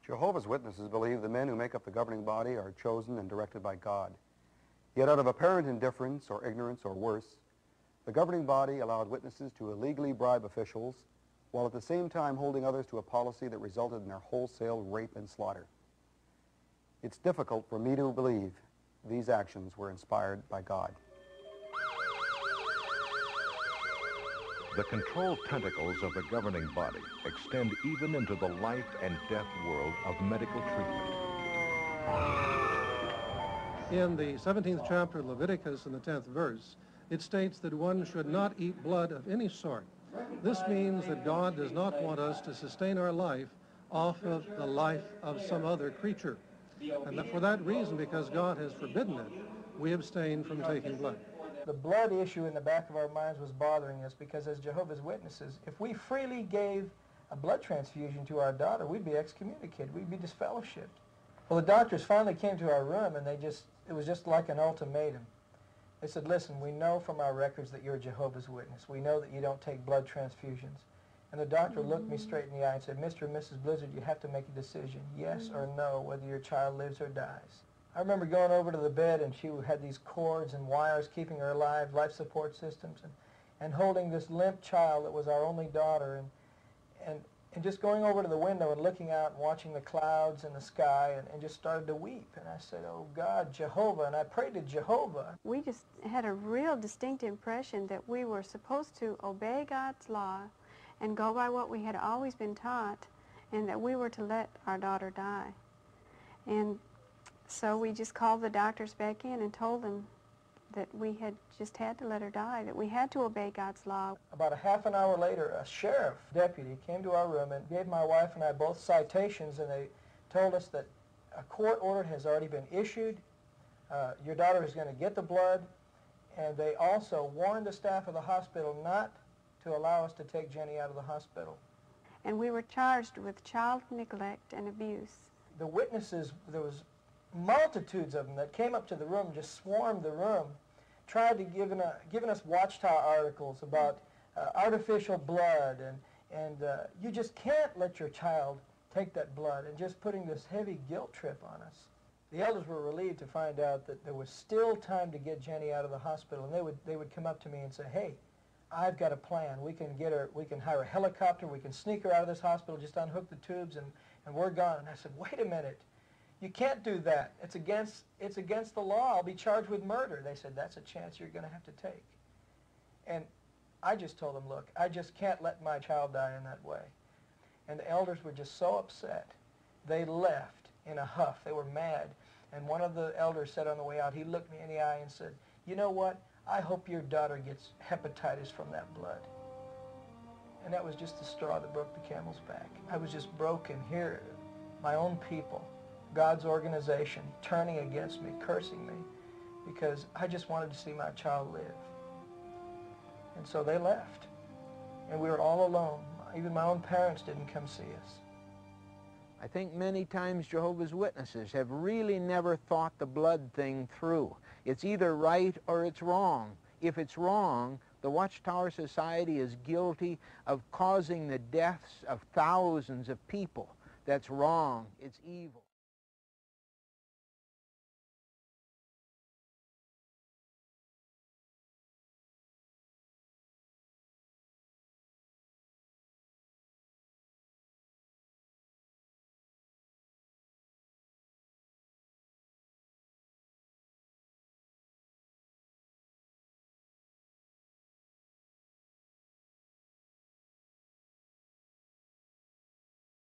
Jehovah's Witnesses believe the men who make up the governing body are chosen and directed by God. Yet out of apparent indifference or ignorance or worse, the governing body allowed witnesses to illegally bribe officials while at the same time holding others to a policy that resulted in their wholesale rape and slaughter. It's difficult for me to believe these actions were inspired by God. The control tentacles of the governing body extend even into the life and death world of medical treatment. In the 17th chapter of Leviticus, in the 10th verse, it states that one should not eat blood of any sort. This means that God does not want us to sustain our life off of the life of some other creature. And that for that reason, because God has forbidden it, we abstain from taking blood. The blood issue in the back of our minds was bothering us because as Jehovah's Witnesses, if we freely gave a blood transfusion to our daughter, we'd be excommunicated, we'd be disfellowshipped. Well, the doctors finally came to our room and it was just like an ultimatum. They said, listen, we know from our records that you're a Jehovah's Witness. We know that you don't take blood transfusions. And the doctor looked me straight in the eye and said, Mr. and Mrs. Blizzard, you have to make a decision, yes or no, whether your child lives or dies. I remember going over to the bed and she had these cords and wires keeping her alive, life support systems, and holding this limp child that was our only daughter, and just going over to the window and looking out and watching the clouds and the sky and just started to weep. And I said, oh God, Jehovah, and I prayed to Jehovah. We just had a real distinct impression that we were supposed to obey God's law and go by what we had always been taught, and that we were to let our daughter die. And so we just called the doctors back in and told them that we had just had to let her die, that we had to obey God's law. About a half an hour later, a sheriff deputy came to our room and gave my wife and I both citations, and they told us that a court order has already been issued, your daughter is going to get the blood, and they also warned the staff of the hospital not to allow us to take Jenny out of the hospital. And we were charged with child neglect and abuse. The witnesses, there was multitudes of them that came up to the room, just swarmed the room, tried to giving us watchtower articles about artificial blood, and you just can't let your child take that blood, and just putting this heavy guilt trip on us. The elders were relieved to find out that there was still time to get Jenny out of the hospital, and they would come up to me and say, hey, I've got a plan. We can get her, we can hire a helicopter, we can sneak her out of this hospital, just unhook the tubes, and we're gone. And I said, wait a minute. You can't do that. It's against the law. I'll be charged with murder. They said, that's a chance you're going to have to take. And I just told them, look, I just can't let my child die in that way. And the elders were just so upset. They left in a huff. They were mad. And one of the elders said on the way out, he looked me in the eye and said, you know what? I hope your daughter gets hepatitis from that blood. And that was just the straw that broke the camel's back. I was just broken here. My own people, God's organization, turning against me, cursing me, because I just wanted to see my child live. And so they left. And we were all alone. Even my own parents didn't come see us. I think many times Jehovah's Witnesses have really never thought the blood thing through. It's either right or it's wrong. If it's wrong, the Watchtower Society is guilty of causing the deaths of thousands of people. That's wrong. It's evil.